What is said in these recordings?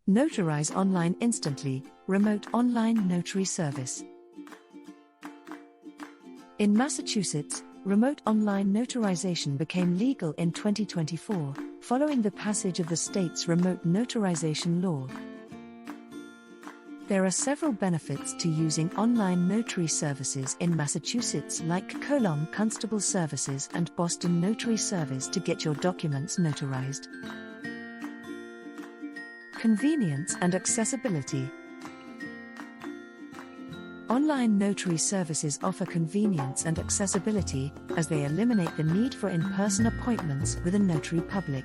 Notarize online instantly, remote online notary service. In Massachusetts, remote online notarization became legal in 2024, following the passage of the state's remote notarization law. There are several benefits to using online notary services in Massachusetts, like Colon Constable Services and Boston Notary Service to get your documents notarized. Convenience and accessibility. Online notary services offer convenience and accessibility, as they eliminate the need for in-person appointments with a notary public.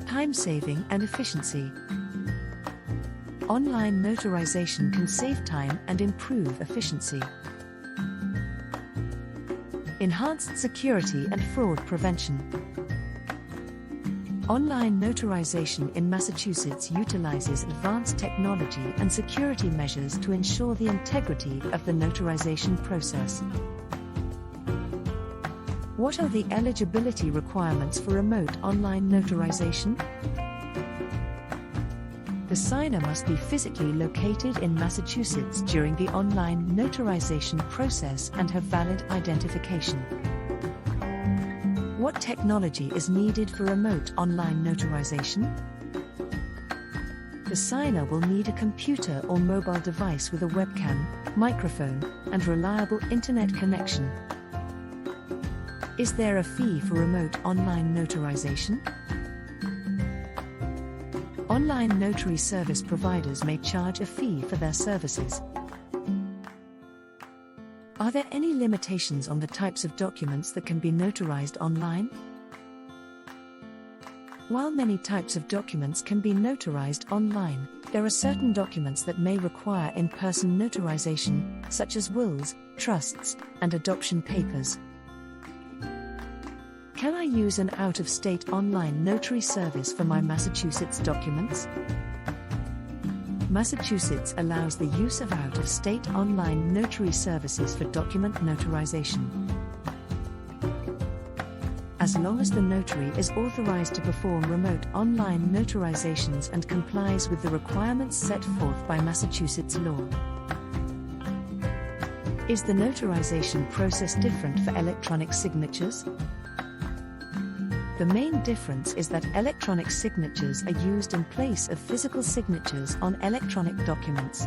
Time saving and efficiency. Online notarization can save time and improve efficiency. Enhanced security and fraud prevention. Online notarization in Massachusetts utilizes advanced technology and security measures to ensure the integrity of the notarization process. What are the eligibility requirements for remote online notarization? The signer must be physically located in Massachusetts during the online notarization process and have valid identification. What technology is needed for remote online notarization? The signer will need a computer or mobile device with a webcam, microphone, and reliable internet connection. Is there a fee for remote online notarization? Online notary service providers may charge a fee for their services. Are there any limitations on the types of documents that can be notarized online? While many types of documents can be notarized online, there are certain documents that may require in-person notarization, such as wills, trusts, and adoption papers. Can I use an out-of-state online notary service for my Massachusetts documents? Massachusetts allows the use of out-of-state online notary services for document notarization, as long as the notary is authorized to perform remote online notarizations and complies with the requirements set forth by Massachusetts law. Is the notarization process different for electronic signatures? The main difference is that electronic signatures are used in place of physical signatures on electronic documents.